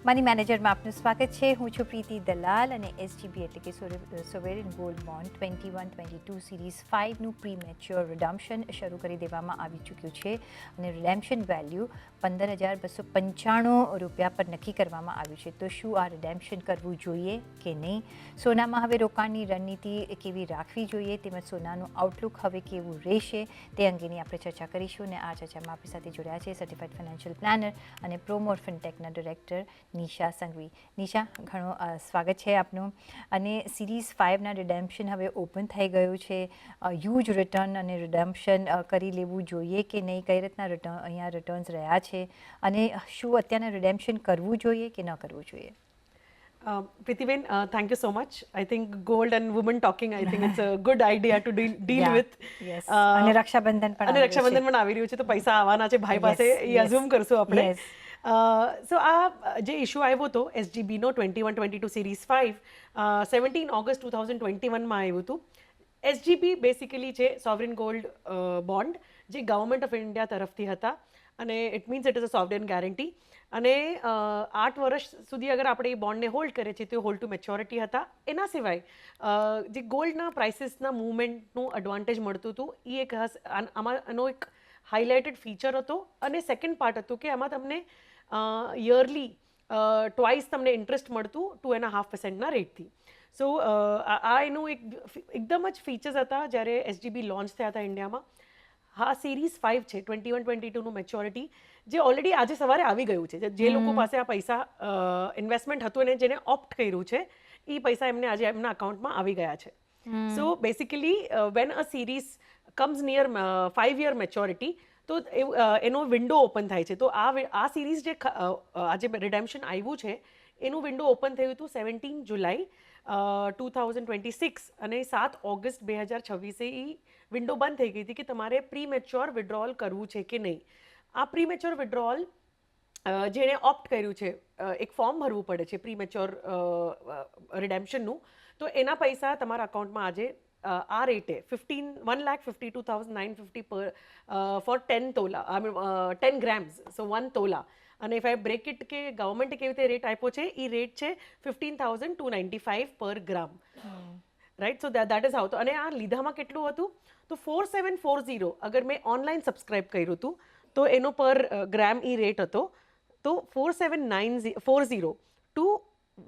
Money મેનેજરમાં આપનું સ્વાગત છે. હું છું પ્રીતિ દલાલ અને એસજીબી એટલે કે સોવેરિન ગોલ્ડ બોન્ડ 21-22 સિરીઝ 5નું પ્રી મેચ્યોર રિડમ્પશન શરૂ કરી દેવામાં આવી ચૂક્યું છે અને રિડેમ્પશન વેલ્યુ ₹15,295 પર નક્કી કરવામાં આવ્યું છે. તો શું આ રિડેમ્પશન કરવું જોઈએ કે નહીં? સોનામાં હવે રોકાણની રણનીતિ કેવી રાખવી જોઈએ તેમજ સોનાનું આઉટલુક હવે કેવું રહેશે તે અંગેની આપણે ચર્ચા કરીશું અને આ ચર્ચામાં આપણી સાથે જોડ્યા છે સર્ટિફાઈડ ફાઇનાન્શિયલ પ્લાનર અને પ્રોમોર ફિનટેકના ડિરેક્ટર નિશા સંઘવી. નિશા, ઘણો સ્વાગત છે આપનું. અને સિરીઝ 5ના રિડેમ્પશન હવે ઓપન થઈ ગયું છે. હ્યુજ રિટર્ન અને રિડેમ્પશન કરી લેવું જોઈએ કે નહીં? કઈ રીતના અહીંયા રિટર્ન્સ રહ્યા છે અને શું અત્યારના રિડેમ્પશન કરવું જોઈએ કે ન કરવું જોઈએ? Pritiben, thank you so much. I think gold and women talking, I think it's a good idea to deal with. Yes. અને રક્ષાબંધન પણ આવી રહ્યું છે તો પૈસા આવવાના છે ભાઈ પાસે એ અઝ્યુમ કરશું આપણે. સો આ જે ઇશ્યુ આવ્યો હતો એસજીબીનો 21-22 સિરીઝ 5 17 ઓગસ્ટ 2021માં આવ્યું હતું. એસજીબી બેસિકલી છે સોવરિન ગોલ્ડ બોન્ડ જે ગવર્મેન્ટ ઓફ ઇન્ડિયા તરફથી હતા અને it means it is a sovereign guarantee અને 8 વર્ષ સુધી અગર આપણે એ બોન્ડને હોલ્ડ કરીએ છીએ તો હોલ્ડ ટુ મેચ્યોરિટી હતા. એના સિવાય જે ગોલ્ડના પ્રાઇસીસના મૂવમેન્ટનું એડવાન્ટેજ મળતું હતું એ એક આમાં એનો એક હાઇલાઇટેડ ફીચર હતો. અને સેકન્ડ પાર્ટ હતું કે આમાં તમને યરલી ટ્વાઇસ તમને ઇન્ટરેસ્ટ મળતું 2.5%ના રેટથી. સો આ એનું એકદમ જ ફીચર્સ હતા જ્યારે એસજીબી લોન્ચ થયા હતા ઇન્ડિયામાં. હા, સિરીઝ 5 છે 21-22નું મેચ્યોરિટી જે ઓલરેડી આજે સવારે આવી ગયું છે. જે લોકો પાસે આ પૈસા ઇન્વેસ્ટમેન્ટ હતું અને જેને ઓપ્ટ કર્યું છે એ પૈસા એમને આજે એમના અકાઉન્ટમાં આવી ગયા છે. સો બેસિકલી વેન અ series comes near 5 year maturity તો એનો વિન્ડો ઓપન થાય છે. તો આ સિરીઝ જે આજે રિડેમ્પશન આવ્યું છે એનું વિન્ડો ઓપન થયું હતું 17 જુલાઈ 2026 અને 7 ઓગસ્ટ 2026 એ વિન્ડો બંધ થઈ ગઈ હતી કે તમારે પ્રી મેચ્યોર વિડ્રોઅલ કરવું છે કે નહીં. આ પ્રી મેચ્યોર વિડ્રોઅલ જેણે ઓપ્ટ કર્યું છે એક ફોર્મ ભરવું પડે છે પ્રી મેચ્યોર રિડેમ્પશનનું. તો એના પૈસા તમારા અકાઉન્ટમાં આજે આ રેટે 1,52,950 પર ફોર 10 તોલા 10 ગ્રામ્સ સો 1 તોલા. અને ઇફ આઈ બ્રેક ઇટ કે ગવર્મેન્ટે કેવી રીતે રેટ આપ્યો છે એ રેટ છે 15,295 પર gram. Right, so that is how. તો અને આ લીધામાં કેટલું હતું તો 4740 અગર મેં ઓનલાઈન સબસ્ક્રાઇબ કર્યું હતું તો એનો પર ગ્રામ એ રેટ હતો તો 4740 two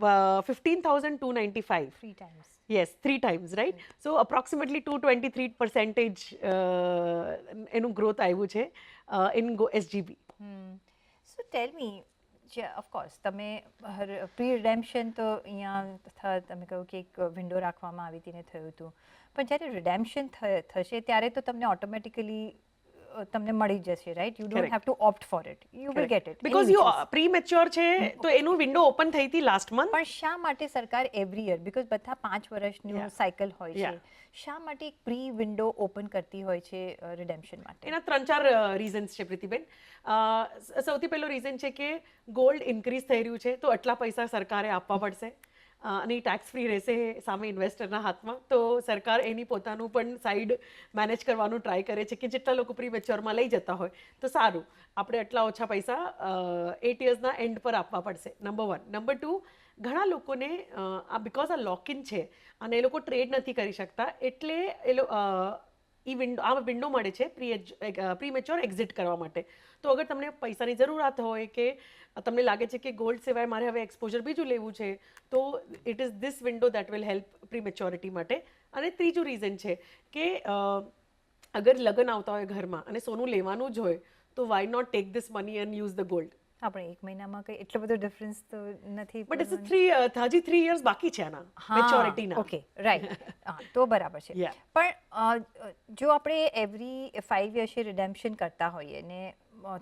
15,295. 3 times. Yes, 3 times, right? So approximately 223% એનું ગ્રોથ આવ્યું છે in SGB. So tell me, of course તમે પ્રી રિડેમ્પશન તો અહીંયા તમે કહ્યું કે એક વિન્ડો રાખવામાં આવી હતી ને થયું હતું, પણ જ્યારે રિડેમ્પશન થશે ત્યારે તો તમને ઓટોમેટિકલી તમને મળી જશે, right? You don't have to opt four it, you will get it because you pre mature છે તો એનું વિન્ડો ઓપન થઈ હતી લાસ્ટ મંથ. પણ શા માટે સરકાર એવરી યર, બીકોઝ બધા 5 વર્ષનું સાયકલ હોય છે, શા માટે એક પ્રી વિન્ડો ઓપન કરતી હોય છે રિડેમ્પશન માટે? એના 3-4 રીઝન્સ છે પ્રીતિબેન. સૌથી પહેલો રીઝન છે કે ગોલ્ડ ઇન્ક્રીઝ થઈ રહ્યું છે તો આટલા પૈસા સરકારે આપવા પડશે અને ટેક્સ ફ્રી રહેશે સામે ઇન્વેસ્ટરના હાથમાં. તો સરકાર એની પોતાનું પણ સાઈડ મેનેજ કરવાનું ટ્રાય કરે છે કે જેટલા લોકો પ્રી મેચ્યોરમાં લઈ જતા હોય તો સારું, આપણે આટલા ઓછા પૈસા 8 yearsના એન્ડ પર આપવા પડશે. નંબર 1. નંબર 2, ઘણા લોકોને આ બિકોઝ આ લોક ઇન છે અને એ લોકો ટ્રેડ નથી કરી શકતા એટલે આ વિન્ડો મળે છે પ્રી મેચ્યોર એક્ઝિટ કરવા માટે. તો અગર તમને પૈસાની જરૂરિયાત હોય કે તમને લાગે છે કે ગોલ્ડ સિવાય મારે હવે એક્સપોઝર બીજું લેવું છે તો it is this window that will help pre maturity માટે. અને ત્રીજું રીઝન છે કે અગર લગ્ન આવતા હોય ઘરમાં અને સોનું લેવાનું જ હોય તો why not take this money and use the gold. આપણે 1 મહિનામાં કંઈ એટલો બધો ડિફરન્સ તો નથી, બટ ઇટ્સ હજી 3 years બાકી છે આના મેચ્યોરિટીના. Okay, right. તો બરાબર છે. પણ જો આપણે એવરી 5 years રિડેમ્પશન કરતા હોઈએ ને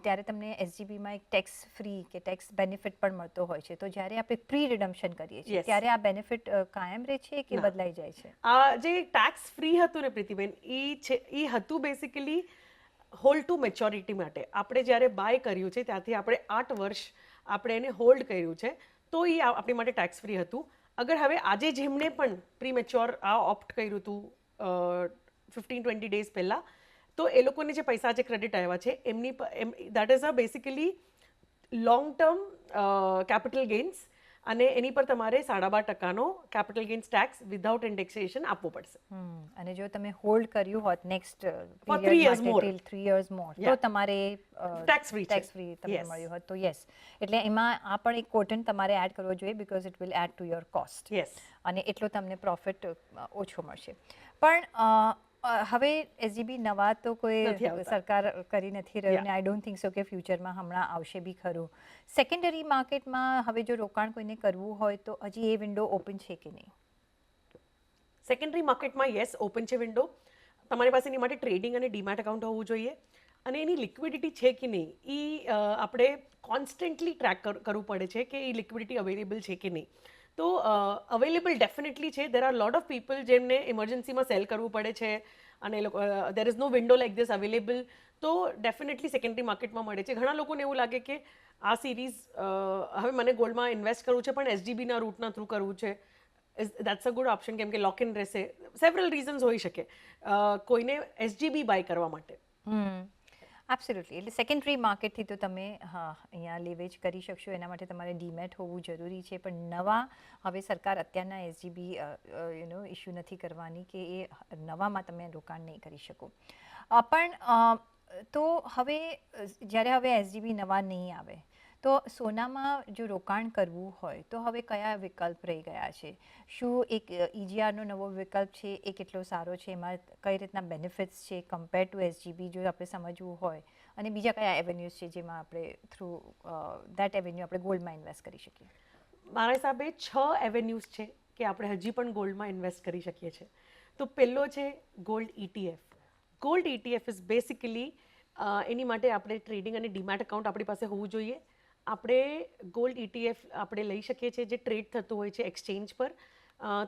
ત્યારે તમને એસજીબીમાં એક ટેક્સ ફ્રી કે ટેક્સ બેનિફિટ પણ મળતો હોય છે, તો જ્યારે આપણે પ્રી રિડેમ્પશન કરીએ છીએ ત્યારે આ બેનિફિટ કાયમ રહે છે કે બદલાઈ જાય છે? આ જે ટેક્સ ફ્રી હતું ને પ્રીતિબેન એ હતું બેસિકલી હોલ્ડ ટુ મેચ્યોરિટી માટે. આપણે જ્યારે બાય કર્યું છે ત્યાંથી આપણે 8 વર્ષ આપણે એને હોલ્ડ કર્યું છે તો એ આપણી માટે ટેક્સ ફ્રી હતું. અગર હવે આજે જેમણે પણ પ્રી મેચ્યોર આ ઓપ્ટ કર્યું હતું 15-20 days પહેલાં તો એ લોકોને જે પૈસા જે ક્રેડિટ આવ્યા છે એમની that is a basically long term capital gains અને એની પર તમારે 12.5% capital gains tax without indexation આપવો પડશે. અને જો તમે હોલ્ડ કર્યું હોત next For 3 years more. Till 3 years મોર તો Yeah. તમારે Tax free છે. ટેક્સ ફ્રી તમને Yes. મળ્યું હોત તો યસ એટલે એમાં આ પણ એક ક્વોટન્ટ તમારે એડ કરવો જોઈએ because it will add to your cost yes. અને એટલો તમને પ્રોફિટ ઓછો મળશે. પણ હવે એસજીબી નવા તો કોઈ નથી આવતા. સરકાર કરી નથી રહ્યું Yeah. ને આઈ ડોન્ટ થિંક સો કે ફ્યુચરમાં હમણાં આવશે બી ખરું. સેકન્ડરી માર્કેટમાં હવે જો રોકાણ કોઈને કરવું હોય તો હજી એ વિન્ડો ઓપન છે કે નહીં? સેકન્ડરી માર્કેટમાં યસ ઓપન છે વિન્ડો. તમારી પાસે એની માટે ટ્રેડિંગ અને ડીમેટ એકાઉન્ટ હોવું જોઈએ અને એની લિક્વિડિટી છે કે નહીં એ આપણે કોન્સ્ટન્ટલી ટ્રેક કરવું પડે છે કે એ લિક્વિડિટી અવેલેબલ છે કે નહીં. તો અવેલેબલ ડેફિનેટલી છે. There are lot of people જેમને ઇમરજન્સીમાં સેલ કરવું પડે છે અને એ લોકો there is no window like this available. તો ડેફિનેટલી સેકન્ડરી માર્કેટમાં મળે છે. ઘણા લોકોને એવું લાગે કે આ સિરીઝ હવે મને ગોલ્ડમાં ઇન્વેસ્ટ કરવું છે પણ એસજીબીના રૂટના થ્રુ કરવું છે. દેટ્સ અ ગુડ ઓપ્શન કેમ કે લોક ઇન રહેશે. સેવરલ રીઝન્સ હોઈ શકે કોઈને એસજીબી બાય કરવા માટે. એબ્સોલ્યુટલી એટલે સેકન્ડરી માર્કેટથી તો તમે અહીંયા લેવેજ કરી શકશો. એના માટે તમારે ડીમેટ હોવું જરૂરી છે પણ નવા હવે સરકાર અત્યારના એસજીબી ઇસ્યુ નથી કરવાની કે એ નવામાં તમે રોકાણ નહીં કરી શકો. પણ તો હવે જ્યારે હવે એસજીબી નવા નહીં આવે તો સોનામાં જો રોકાણ કરવું હોય તો હવે કયા વિકલ્પ રહી ગયા છે? શું એક ઈજીઆરનો નવો વિકલ્પ છે એ કેટલો સારો છે? એમાં કઈ રીતના બેનિફિટ્સ છે કમ્પેર ટુ એસજીબી જો આપણે સમજવું હોય અને બીજા કયા એવેન્યુઝ છે જેમાં આપણે થ્રુ દેટ એવેન્યુ આપણે ગોલ્ડમાં ઇન્વેસ્ટ કરી શકીએ? મારા હિસાબે 6 એવેન્યુઝ છે કે આપણે હજી પણ ગોલ્ડમાં ઇન્વેસ્ટ કરી શકીએ છીએ. તો પહેલો છે gold ETF. Gold ETF is basically એની માટે આપણે ટ્રેડિંગ અને ડીમેટ એકાઉન્ટ આપણી પાસે હોવું જોઈએ. આપણે ગોલ્ડ ETF આપણે લઈ શકીએ છીએ જે ટ્રેડ થતું હોય છે એક્સચેન્જ પર.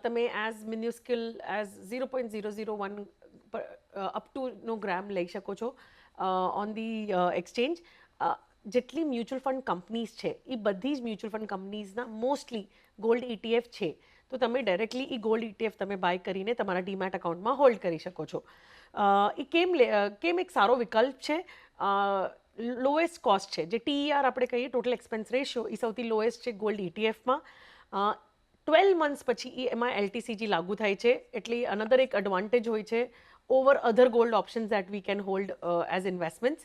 તમે એઝ મિન્યુસ્કલ એઝ 0.001 અપ ટુનો ગ્રામ લઈ શકો છો ઓન ધી એક્સચેન્જ. જેટલી મ્યુચ્યુઅલ ફંડ કંપનીઝ છે એ બધી જ મ્યુચ્યુઅલ ફંડ કંપનીઝના મોસ્ટલી ગોલ્ડ ETF છે. તો તમે ડાયરેક્ટલી એ ગોલ્ડ ETF તમે બાય કરીને તમારા ડીમેટ એકાઉન્ટમાં હોલ્ડ કરી શકો છો. એ કેમ એક સારો વિકલ્પ છે? લોએસ્ટ કોસ્ટ છે જે TER આપણે કહીએ ટોટલ એક્સપેન્સ રેશિયો એ સૌથી લોએસ્ટ છે ગોલ્ડ ETFમાં. 12 મંથ્સ પછી એમાં LTCG લાગુ થાય છે એટલે અનધર એક એડવાન્ટેજ હોય છે over other gold options that we can hold as investments.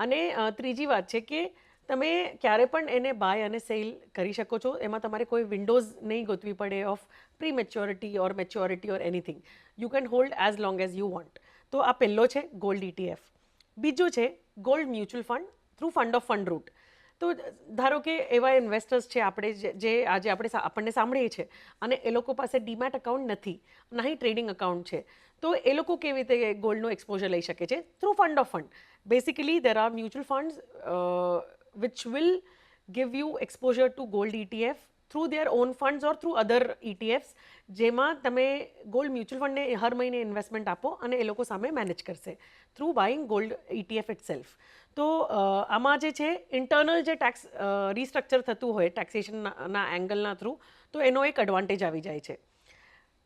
અને ત્રીજી વાત છે કે તમે ક્યારે પણ એને બાય અને સેલ કરી શકો છો. એમાં તમારે કોઈ વિન્ડોઝ નહીં ગોતવી પડે of pre maturity or maturity or anything. You can hold as long as you want. તો આ પહેલો છે ગોલ્ડ ETF. બીજું છે gold mutual fund through fund of fund route. તો ધારો કે એવા ઇન્વેસ્ટર્સ છે આપણે જે આજે આપણને સાંભળીએ છીએ અને એ લોકો પાસે ડીમેટ એકાઉન્ટ નથી, નહીં ટ્રેડિંગ એકાઉન્ટ છે, તો એ લોકો કેવી રીતે ગોલ્ડનું એક્સપોઝર લઈ શકે છે? Through fund of fund. Basically there are mutual funds which will give you exposure to gold ETF through their own funds or through other ETFs જેમાં તમે ગોલ્ડ મ્યુચ્યુઅલ ફંડને હર મહિને ઇન્વેસ્ટમેન્ટ આપો અને એ લોકો સામે મેનેજ કરશે through buying gold ETF itself. તો આમાં જે છે ઇન્ટરનલ જે ટેક્સ રિસ્ટ્રક્ચર થતું હોય ટેક્સેશનના એંગલના થ્રુ તો એનો એક એડવાન્ટેજ આવી જાય છે.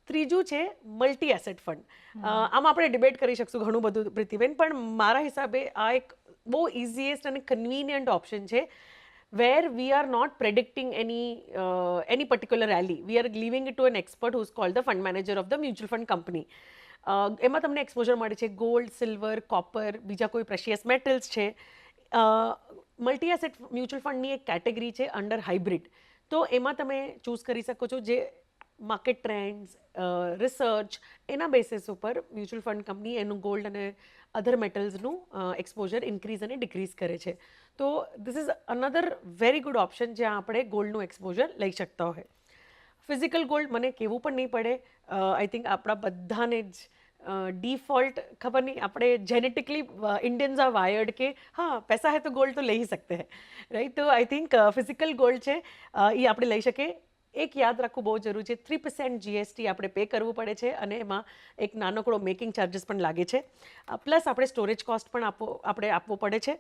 ત્રીજું છે મલ્ટી એસેટ ફંડ. આમાં આપણે ડિબેટ કરી શકશું ઘણું બધું પ્રીતિબેન, પણ મારા હિસાબે આ એક બહુ ઇઝીએસ્ટ અને કન્વીનિયન્ટ ઓપ્શન છે where we are not predicting any particular rally. We are leaving it to an expert who's called the fund manager of the mutual fund company. એમાં તમને એક્સપોઝર મળે છે ગોલ્ડ, સિલ્વર, કોપર, બીજા કોઈ precious metals છે. Multi asset mutual ફંડની એક category છે under hybrid. તો એમાં તમે ચૂઝ કરી શકો છો જે માર્કેટ ટ્રેન્ડ્સ, રિસર્ચ એના બેસિસ ઉપર મ્યુચ્યુઅલ ફંડ કંપની એનું ગોલ્ડ અને અધર મેટલ્સનું એક્સપોઝર ઇન્ક્રીઝ અને ડિક્રીઝ કરે છે. તો this is another very good option જ્યાં આપણે ગોલ્ડનું એક્સપોઝર લઈ શકતા હોય. ફિઝિકલ ગોલ્ડ મને કહેવું પણ નહીં પડે, આઈ થિંક આપણા બધાને જ ડિફોલ્ટ ખબર નહીં, આપણે જેનેટિકલી ઇન્ડિયન્સ આર વાયર્ડ કે હા પૈસા હે તો ગોલ્ડ તો લઈ સકતે હૈ, રાઈટ? તો આઈ થિંક ફિઝિકલ ગોલ્ડ છે એ આપણે લઈ શકીએ. એક યાદ રાખવું બહુ જરૂરી છે, 3% GST આપણે પે કરવું પડે છે અને એમાં એક નાનકડો મેકિંગ ચાર્જીસ પણ લાગે છે, પ્લસ આપણે સ્ટોરેજ કોસ્ટ પણ આપણે આપવો પડે છે.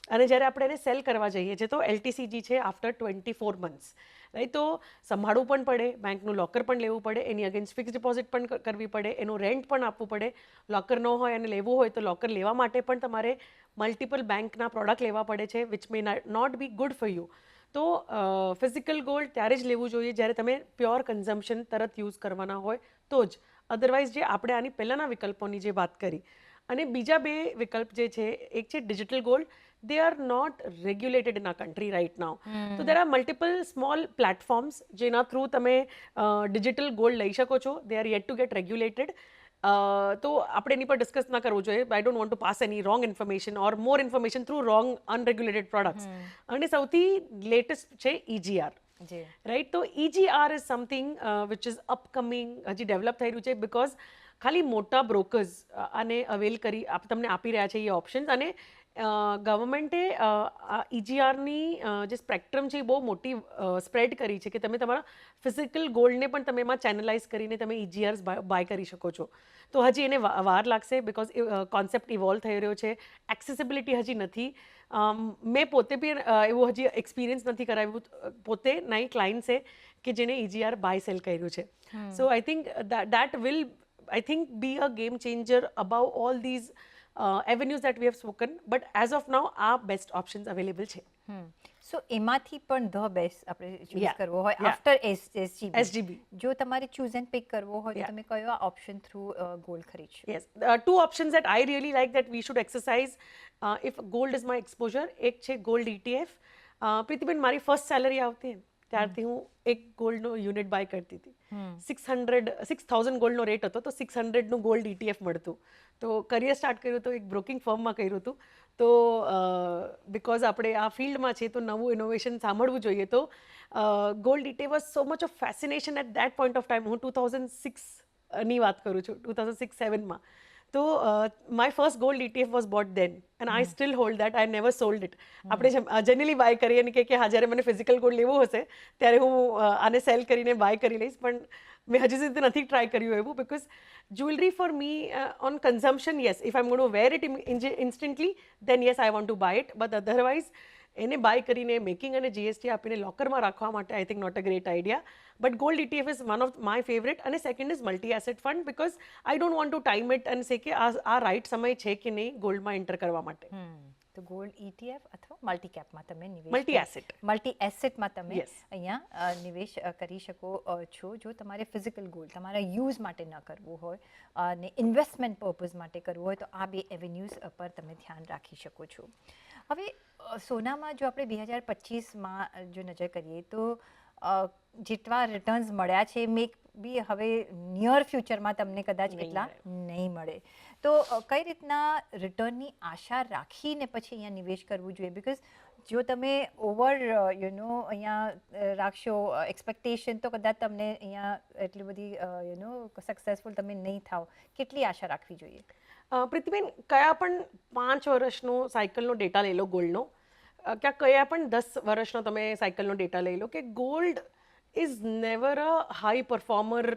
અને જ્યારે આપણે એને સેલ કરવા જઈએ છીએ તો LTCG છે આફ્ટર 24 months, રાઈટ. તો સંભાળવું પણ પડે, બેંકનું લોકર પણ લેવું પડે, એની અગેન્સ્ટ ફિક્સ ડિપોઝિટ પણ કરવી પડે, એનું રેન્ટ પણ આપવું પડે. લોકર ન હોય અને લેવું હોય તો લોકર લેવા માટે પણ તમારે મલ્ટિપલ બેંકના પ્રોડક્ટ લેવા પડે છે, which may not be good for you. તો ફિઝિકલ ગોલ્ડ ત્યારે જ લેવું જોઈએ જ્યારે તમે પ્યોર કન્ઝમ્પશન તરત યુઝ કરવાના હોય તો જ. અધરવાઇઝ જે આપણે આની પહેલાંના વિકલ્પોની જે વાત કરી અને બીજા બે વિકલ્પ જે છે, એક છે digital gold. They are not regulated in our country right now. So there are multiple small platforms જેના થ્રુ તમે ડિજિટલ ગોલ્ડ લઈ શકો છો. They are yet to get regulated. તો આપણે એની પર ડિસ્કસ ના કરવું જોઈએ. I don't want to pass any wrong information or more information through wrong unregulated products. અને સૌથી લેટેસ્ટ છે EGR. રાઈટ. તો EGR is something which is upcoming, હજી ડેવલપ થઈ રહ્યું છે, બિકોઝ ખાલી મોટા બ્રોકર્સ આને અવેલ કરી તમને આપી રહ્યા છે એ ઓપ્શન્સ. અને ગવર્મેન્ટે EGRની જે સ્પેક્ટ્રમ છે એ બહુ મોટી સ્પ્રેડ કરી છે કે તમે તમારા ફિઝિકલ ગોલ્ડને પણ તમે એમાં ચેનલાઇઝ કરીને તમે EGRs બાય કરી શકો છો. તો હજી એને વાર લાગશે બિકોઝ કોન્સેપ્ટ ઇવોલ્વ થઈ રહ્યો છે, એક્સેસિબિલિટી હજી નથી. મેં પોતે બી એવું હજી એક્સપિરિયન્સ નથી કરાવ્યું પોતે, નહીં ક્લાયન્ટ્સે કે જેને EGR બાય સેલ કર્યું છે. So I think that will be a game changer about all these avenues that we have spoken, but as of now આ બેસ્ટ ઓપ્શન્સ અવેલેબલ છે. સો એમાંથી પણ ધ બેસ્ટ આપણે ચૂઝ Yeah. કરવો હોય Yeah. After SGB. જો તમારે choose and pick કરવો હોય તો Yeah. તમે કયો ઓપ્શન થ્રુ ગોલ્ડ ખરીદશો? Yes, two options that I really like that we should exercise if gold is my exposure. એક છે ગોલ્ડ ETF. પ્રીતિબેન, મારી ફર્સ્ટ સેલરી આવતી ત્યારથી હું એક ગોલ્ડનો યુનિટ બાય કરતી હતી. 6,000 ગોલ્ડનો રેટ હતો તો 600નું ગોલ્ડ ETF મળતું. તો કરિયર સ્ટાર્ટ કર્યું તો એક બ્રોકિંગ ફર્મમાં કર્યું હતું. તો બિકોઝ આપણે આ ફિલ્ડમાં છે તો નવું ઇનોવેશન સાંભળવું જોઈએ. તો gold ETF was so much of fascination at that point of time. હું 2006ની વાત કરું છું, 2006-07માં. તો my first gold ETF was bought then and I still hold that. I never sold it. આપણે જનરલી બાય કરીએ અને કે હા જ્યારે મને ફિઝિકલ ગોલ્ડ લેવો હશે ત્યારે હું આને સેલ કરીને બાય કરી લઈશ, પણ મેં હજી સુધી નથી ટ્રાય કર્યું એવું. Because jewellery for me on consumption, yes, if I am going to wear it instantly then yes I want to buy it, but otherwise એને બાય કરીને મેકિંગ અને GST આપીને લોકરમાં રાખવા માટે I think not a great idea. But gold ETF is one of my favourite. અને second is multi asset fund, because I don't want to time it અને say કે આ રાઈટ સમય છે કે નહીં ગોલ્ડમાં એન્ટર કરવા માટે. તો ગોલ્ડ ETF અથવા મલ્ટી કેપમાં તમે નિવેશ મલ્ટી એસેટ. મલ્ટી એસેટમાં તમે Yes. અહીંયા નિવેશ કરી શકો છો. જો તમારે ફિઝિકલ ગોલ્ડ તમારા યુઝ માટે ન કરવું હોય અને ઇન્વેસ્ટમેન્ટ પર્પઝ માટે કરવું હોય તો આ બે એવેન્યુઝ પર તમે ધ્યાન રાખી શકો છો. હવે સોનામાં જો આપણે 2025માં જો નજર કરીએ તો જેટલા રિટર્ન્સ મળ્યા છે મે બી હવે નિયર ફ્યુચરમાં તમને કદાચ એટલા નહીં મળે. તો કઈ રીતના રિટર્નની આશા રાખીને પછી અહીંયા નિવેશ કરવું જોઈએ? બિકોઝ જો તમે ઓવર અહીંયા રાખશો એક્સપેક્ટેશન તો કદાચ તમને અહીંયા એટલી બધી સક્સેસફુલ તમે નહીં થાવ. કેટલી આશા રાખવી જોઈએ? પ્રીતિબેન, કયા પણ 5 વર્ષનો સાયકલનો ડેટા લઈ લો ગોલ્ડનો, કયા પણ 10 વર્ષનો તમે સાયકલનો ડેટા લઈ લો, કે gold is never a high performer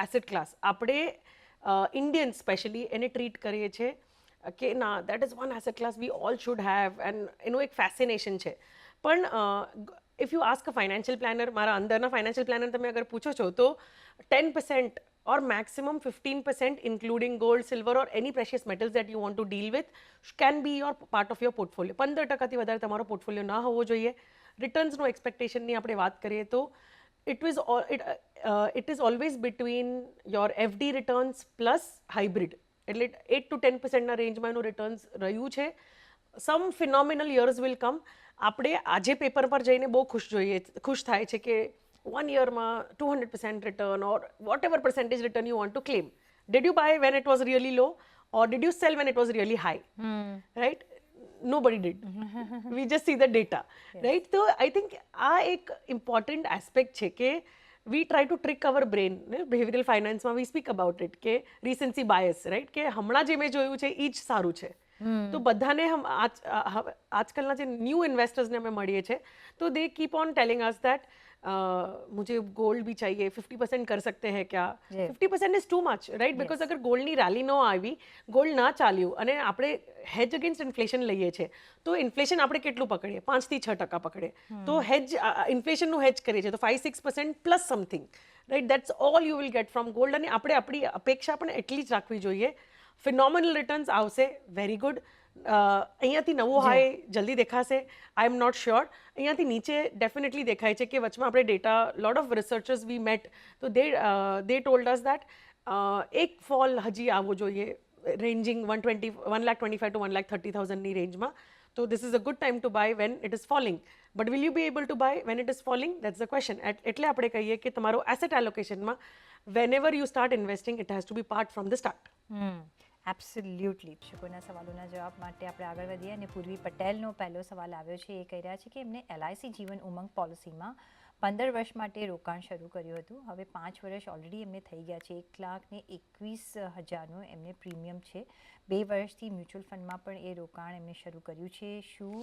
asset class. આપણે ઇન્ડિયન સ્પેશિયલી એને ટ્રીટ કરીએ છીએ કે ના, that is one asset class we all should have, and એનું એક ફેસિનેશન છે. પણ if you ask a financial planner, મારા અંદરના ફાઇનાન્શિયલ પ્લાનર તમે અગર પૂછો છો તો 10% or maximum 15% including gold, silver or any precious metals that you want to deal with can be your part of your portfolio. 15%થી વધારે તમારો પોર્ટફોલિયો ના હોવો જોઈએ. રિટર્ન્સનો એક્સપેક્ટેશનની આપણે વાત કરીએ તો it is always between your FD returns plus hybrid. એટલે 8 to 10%ના રેન્જમાં એનું રિટર્ન્સ રહ્યું છે. સમ ફિનોમિનલ યર્સ વિલ કમ. આપણે આજે પેપર પર જઈને બહુ ખુશ થાય છે કે 1 yearમાં 200% return or whatever percentage return you want to claim. Did you buy when it was really low or did you sell when it was really high? Right? Nobody did. We just see the data. Yes. Right? So I think આ એક important aspect છે કે we try to trick our brain. Behavioral finance માં we speak about it કે recency bias, right? કે હમણાં જે મેં જોયું છે એ જ સારું છે. તો બધાને આજકાલના જે ન્યૂ ઇન્વેસ્ટર્સને અમે મળીએ છીએ તો they keep on telling us that मुझे गोल्ड भी चाहिए 50% कर सकते हैं क्या जी. 50% is too much right because અગર ગોલ્ડની રેલી ન આવી ગોલ્ડ ના ચાલ્યું અને આપણે હેજ અગેન્સ્ટ ઇન્ફ્લેશન લઈએ છીએ તો ઇન્ફ્લેશન આપણે કેટલું પકડીએ 5 થી 6% પકડીએ તો હેજ ઇન્ફ્લેશનનું હેજ કરીએ છીએ તો 5-6% plus something right that's all you will get from gold અને આપણે આપણી અપેક્ષા પણ એટલી જ રાખવી જોઈએ ફિનોમિનલ રિટર્ન્સ આવશે વેરી ગુડ અહીંયાથી નવો હાઈ જલ્દી દેખાશે આઈ એમ નોટ શ્યોર અહીંયાથી નીચે ડેફિનેટલી દેખાય છે કે વચમાં આપણે data lot of researchers V mat તો દે ટોલ્ડ અસ દેટ એક ફોલ હજી આવવો જોઈએ રેન્જિંગ 1,25,000 to 1,30,000ની રેન્જમાં તો this is a good time to buy when it is falling but will you be able to buy when it is falling that's the question એટલે આપણે કહીએ કે તમારો asset એલોકેશનમાં whenever you start investing it has to be part from the start absolutely. દર્શકોના સવાલોના જવાબ માટે આપણે આગળ વધીએ અને પૂર્વી પટેલનો પહેલો સવાલ આવ્યો છે. એ કહી રહ્યા છે કે એમને LIC જીવન ઉમંગ પોલિસીમાં 15 વર્ષ માટે રોકાણ શરૂ કર્યું હતું. હવે 5 વર્ષ ઓલરેડી એમને થઈ ગયા છે. 1,21,000નું એમને પ્રીમિયમ છે. 2 વર્ષથી મ્યુચ્યુઅલ ફંડમાં પણ એ રોકાણ એમને શરૂ કર્યું છે. શું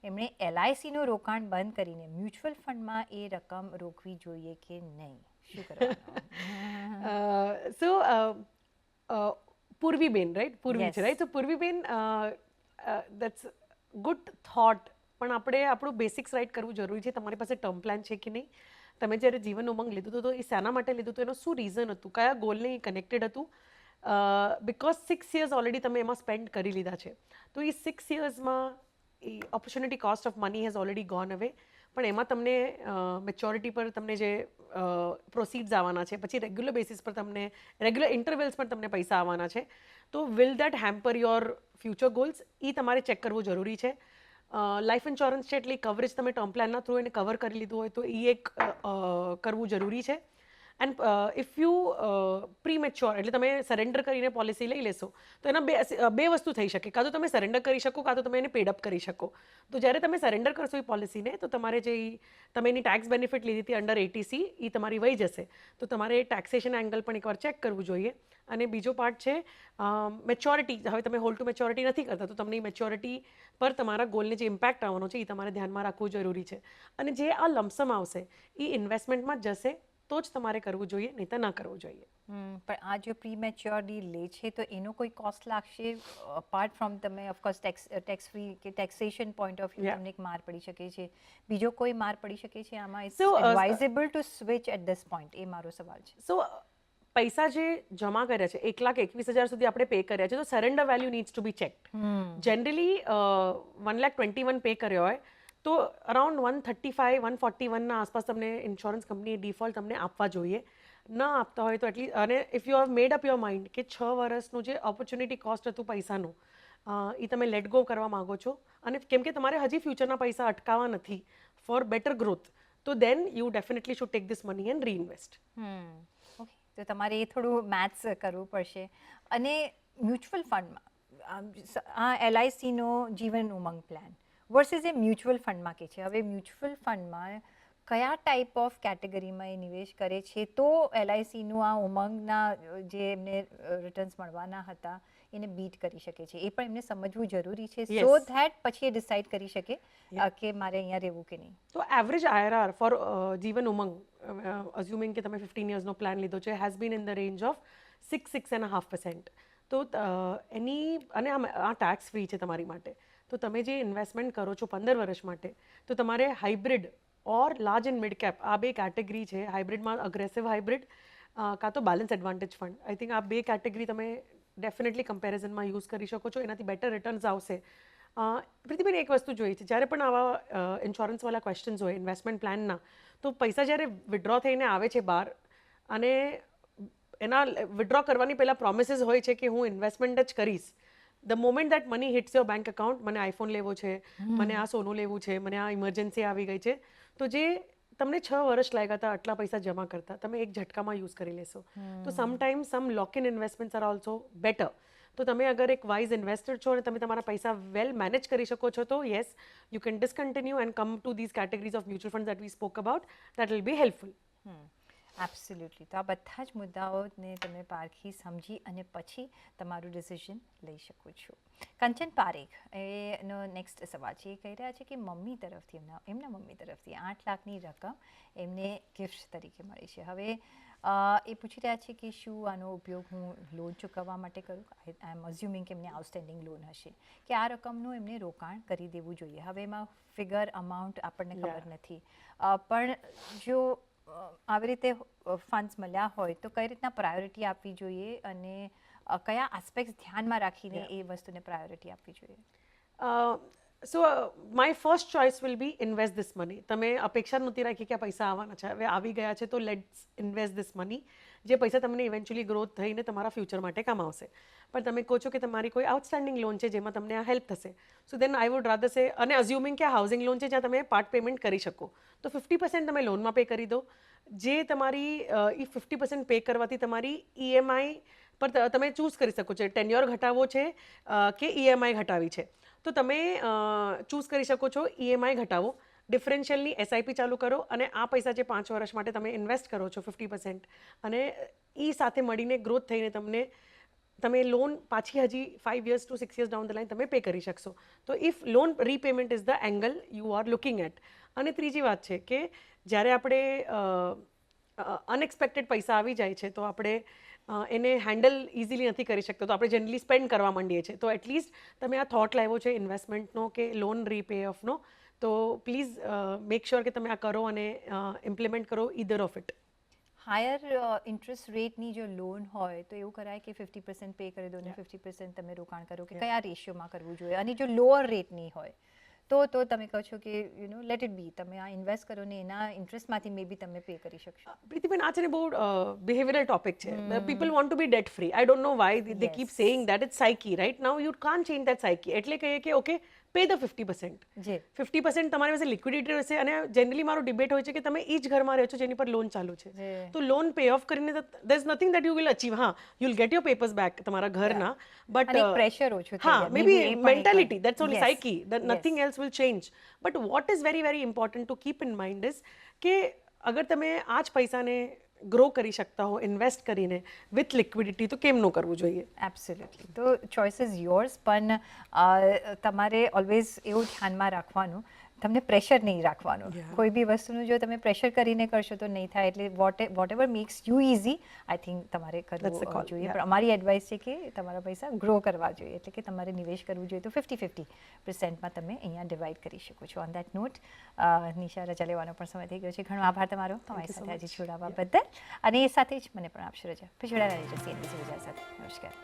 એમણે LICનું રોકાણ બંધ કરીને મ્યુચ્યુઅલ ફંડમાં એ રકમ રોકવી જોઈએ કે નહીં? શું કરવાનું? સો પૂર્વીબેન રાઈટ પૂર્વી Yes. છે right so Purviben that's good thought પણ આપણે આપણું બેસિક્સ રાઈટ કરવું જરૂરી છે તમારી પાસે ટર્મ પ્લાન છે કે નહીં તમે જ્યારે જીવન ઉમંગ લીધું હતું તો એ શાના માટે લીધું હતું એનું શું રીઝન હતું કયા ગોલને એ કનેક્ટેડ હતું બિકોઝ 6 years ઓલરેડી તમે એમાં સ્પેન્ડ કરી લીધા છે તો એ 6 yearsમાં એ opportunity cost of money has already gone away પણ એમાં તમને મેચ્યોરિટી પર તમને જે પ્રોસીડ્સ આવવાના છે પછી રેગ્યુલર બેસિસ પર તમને રેગ્યુલર ઇન્ટરવેલ્સ પર તમને પૈસા આવવાના છે તો will that hamper your future goals એ તમારે ચેક કરવું જરૂરી છે લાઈફ ઇન્સ્યોરન્સ છે એટલે કવરેજ તમે ટર્મ પ્લાનના થ્રુ એને કવર કરી લીધું હોય તો એ એક કરવું જરૂરી છે એન્ડ ઇફ યુ પ્રીમેચ્યોર એટલે તમે સરેન્ડર કરીને પોલિસી લઈ લેશો તો એના બે વસ્તુ થઈ શકે કાં તો તમે સરેન્ડર કરી શકો કાં તો તમે એને પેડઅપ કરી શકો તો જ્યારે તમે સરેન્ડર કરશો એ પોલિસીને તો તમારે જે તમે એની ટેક્સ બેનિફિટ લીધી હતી અંડર ATC એ તમારી વહી જશે તો તમારે ટેક્સેશન એંગલ પણ એકવાર ચેક કરવું જોઈએ અને બીજો પાર્ટ છે મેચ્યોરિટી હવે તમે હોલ્ડ ટુ મેચ્યોરિટી નથી કરતા તો તમને મેચ્યોરિટી પર તમારા ગોલને જે ઇમ્પેક્ટ આવવાનો છે એ તમારે ધ્યાનમાં રાખવું જરૂરી છે અને જે આ લમસમ આવશે એ ઇન્વેસ્ટમેન્ટમાં જશે તો જ તમારે કરવું જોઈએ નહીં તો ના કરવું જોઈએ પણ આ જો પ્રી મેચ્યોરિટી લે છે તો એનો કોઈ કોસ્ટ લાગશે અપાર્ટ ફ્રોમ તમે ઓફકોર્સ ટેક્સ ફ્રી કે ટેક્સેશન પોઈન્ટ ઓફ વ્યૂ તમને એક માર પડી શકે છે બીજો કોઈ માર પડી શકે છે આમાં it's advisable to switch at this point એ મારો સવાલ છે સો પૈસા જે જમા કર્યા છે 1,21,000 સુધી આપણે પે કર્યા છે તો surrender value needs to be checked generally 1,21,000 pay કર્યો હોય તો અરાઉન્ડ 135-141ના આસપાસ તમને ઇન્સ્યોરન્સ કંપનીએ ડિફોલ્ટ તમને આપવા જોઈએ ન આપતા હોય તો એટલી અને if you have made up your mind કે 6 વર્ષનું જે ઓપોર્ચ્યુનિટી કોસ્ટ હતું પૈસાનું એ તમે લેટ ગો કરવા માગો છો અને કેમ કે તમારે હજી ફ્યુચરના પૈસા અટકાવવા નથી ફોર બેટર ગ્રોથ તો then you definitely should take this money and reinvest okay તો તમારે એ થોડું મેથ્સ કરવું પડશે અને મ્યુચ્યુઅલ ફંડમાં આ LICનો જીવન ઉમંગ પ્લાન વર્સિસ એ મ્યુચ્યુઅલ ફંડમાં કે છે હવે મ્યુચ્યુઅલ ફંડમાં કયા ટાઈપ ઓફ કેટેગરીમાં એ નિવેશ કરે છે તો LICનું આ ઉમંગના જે એમને રિટર્ન્સ મળવાના હતા એને બીટ કરી શકે છે એ પણ એમને સમજવું જરૂરી છે સો ધેટ પછી એ ડિસાઇડ કરી શકે કે મારે અહીંયા રહેવું કે નહીં તો એવરેજ IRR ફોર જીવન ઉમંગ અઝ્યુમિંગ કે તમે 15 yearsનો પ્લાન લીધો છે has been in the range of 6-6.5% તો એની અને આ ટેક્સ ફ્રી છે તમારી માટે તો તમે જે ઇન્વેસ્ટમેન્ટ કરો છો 15 વર્ષ માટે તો તમારે hybrid or large and mid cap આ બે કેટેગરી છે હાઇબ્રિડમાં અગ્રેસિવ હાઇબ્રિડ કાં તો balance advantage fund I think આ બે કેટેગરી તમે ડેફિનેટલી કમ્પેરિઝનમાં યુઝ કરી શકો છો એનાથી બેટર રિટર્ન્સ આવશે પ્રીતિબેન એક વસ્તુ જોઈએ છે જ્યારે પણ આવા ઇન્સ્યોરન્સવાળા ક્વેશ્ચન્સ હોય ઇન્વેસ્ટમેન્ટ પ્લાનના તો પૈસા જ્યારે વિડ્રો થઈને આવે છે બહાર અને એના વિડ્રો કરવાની પહેલાં પ્રોમિસીસ હોય છે કે હું ઇન્વેસ્ટમેન્ટ જ કરીશ the moment that money hits your bank account મને આઈફોન લેવો છે મને આ સોનું લેવું છે મને આ ઇમરજન્સી આવી ગઈ છે તો જે તમને 6 વર્ષ લાગ્યા હતા આટલા પૈસા જમા કરતા તમે એક ઝટકામાં યુઝ કરી લેશો તો sometimes some lock in investments are also better તો તમે અગર એક વાઇઝ ઇન્વેસ્ટર છો અને તમે તમારા પૈસા વેલ મેનેજ કરી શકો છો તો yes you can discontinue and come to these categories of mutual fund that we spoke about that will be helpful absolutely. તો આ બધા જ મુદ્દાઓને તમે પારખી સમજી અને પછી તમારું ડિસિઝન લઈ શકો છો. કંચન પારેખ એનો નેક્સ્ટ સવાલ છે. એ કહી રહ્યા છે કે મમ્મી તરફથી એમના મમ્મી તરફથી 8 લાખની રકમ એમને ગિફ્ટ તરીકે મળી છે. હવે એ પૂછી રહ્યા છે કે શું આનો ઉપયોગ હું લોન ચૂકવવા માટે કરું. આઈ એમ અઝ્યુમિંગ કે એમને આઉટસ્ટેન્ડિંગ લોન હશે, કે આ રકમનું એમને રોકાણ કરી દેવું જોઈએ. હવે એમાં ફિગર અમાઉન્ટ આપણને ખબર નથી, પણ જો આવી રીતે ફંડ્સ મળ્યા હોય તો કઈ રીતના પ્રાયોરિટી આપવી જોઈએ અને કયા આસ્પેક્ટ ધ્યાનમાં રાખીને એ વસ્તુને પ્રાયોરિટી આપવી જોઈએ? સો my first choice will be invest this money. તમે અપેક્ષા નહોતી રાખી કે આ પૈસા આવવાના છે, હવે આવી ગયા છે, તો લેટ્સ ઇન્વેસ્ટ ધીસ મની. જે પૈસા તમને ઇવેન્ચ્યુઅલી ગ્રોથ થઈને તમારા ફ્યુચર માટે કામ આવશે. પણ તમે કહો છો કે તમારી કોઈ આઉટસ્ટેન્ડિંગ લોન છે જેમાં તમને આ હેલ્પ થશે, સો દેન આઈ વુડ રાધર સે, અને અઝ્યુમિંગ કે આ હાઉસિંગ લોન છે જ્યાં તમે પાર્ટ પેમેન્ટ કરી શકો, તો 50% તમે લોનમાં પે કરી દો. જે તમારી એ 50% પે કરવાથી તમારી ઈએમઆઈ પર તમે ચૂઝ કરી શકો છો, ટેન્યોર ઘટાડવો છે કે ઈએમઆઈ ઘટાડવી છે, તો તમે ચૂઝ કરી શકો છો ઈએમઆઈ ઘટાવો. ડિફરન્શિયલની એસઆઈપી ચાલુ કરો અને આ પૈસા જે 5 વર્ષ માટે તમે ઇન્વેસ્ટ કરો છો 50%, અને એ સાથે મળીને ગ્રોથ થઈને તમે લોન પાછી હજી 5 years to 6 years down the line તમે પે કરી શકશો. તો if loan repayment is the angle you are looking at. અને ત્રીજી વાત છે કે જ્યારે આપણે અનએક્સપેક્ટેડ પૈસા આવી જાય છે તો આપણે એને હેન્ડલ ઇઝીલી નથી કરી શકતા, તો આપણે જનરલી સ્પેન્ડ કરવા માંડીએ છીએ. તો એટલીસ્ટ તમે આ થોટ લાવ્યો છે ઇન્વેસ્ટમેન્ટનો કે લોન રીપે ઓફનો, તો પ્લીઝ મેક શ્યોર કે તમે આ કરો અને ઇમ્પ્લિમેન્ટ કરો either of it. Higher interest રેટની જો લોન હોય તો એવું કરાય કે 50% પે કરી દો ને 50% તમે રોકાણ કરો, કે કયા રેશિયોમાં કરવું જોઈએ? અને જો લોઅર રેટની હોય તો તમે કહો છો કે લેટ ઇટ બી, તમે આ ઇન્વેસ્ટ કરો ને એના ઇન્ટરેસ્ટમાંથી મે બી તમે પે કરી શકશો. પ્રીતિબેન, આ છે ને બહુ બિહેવિયરલ ટોપિક છે. People want to be debt free. I don't know why they keep saying that it's psyche. Right now you can't change that psyche. એટલે કહીએ કે ઓકે, પે ધ 50%. 50% તમારી પાસે લિક્વિડિટી રહેશે. અને જનરલી મારો ડિબેટ હોય છે કે તમે એ જ ઘરમાં રહો છો જેની પર લોન ચાલુ છે, તો લોન પે ઓફ કરીને there is nothing that you will achieve. હા, you will get your papers back તમારા ઘરના, બટ પ્રેશર ઓછું, હા, maybe mentality, that's only psyche, nothing else will change. But what is very very important to keep in mind is કે અગર તમે આ જ પૈસાને ગ્રો કરી શકતા હો ઇન્વેસ્ટ કરીને વિથ લિક્વિડિટી, તો કેમ ન કરવું જોઈએ? એબ્સોલ્યુટલી. તો ચોઇસ ઇઝ યોર્સ, પણ તમારે ઓલવેઝ એવું ધ્યાનમાં રાખવાનું, તમને પ્રેશર નહીં રાખવાનું. કોઈ બી વસ્તુનું જો તમે પ્રેશર કરીને કરશો તો નહીં થાય. એટલે whatever makes you easy, I think તમારે કરવું જોઈએ. પણ અમારી એડવાઇસ છે કે તમારા પૈસા ગ્રો કરવા જોઈએ, એટલે કે તમારે નિવેશ કરવું જોઈએ તો 50-50%માં તમે અહીંયા ડિવાઈડ કરી શકો છો. ઓન દેટ નોટ, નિશા, રજા લેવાનો પણ સમય થઈ ગયો છે. ઘણો આભાર તમારો અમારી સાથે આજે જોડાવા બદલ, અને એ સાથે જ મને પણ આપશો રજા. પછી જોડાયા રહેજો CNBC ગુજરાત સાથે. નમસ્કાર.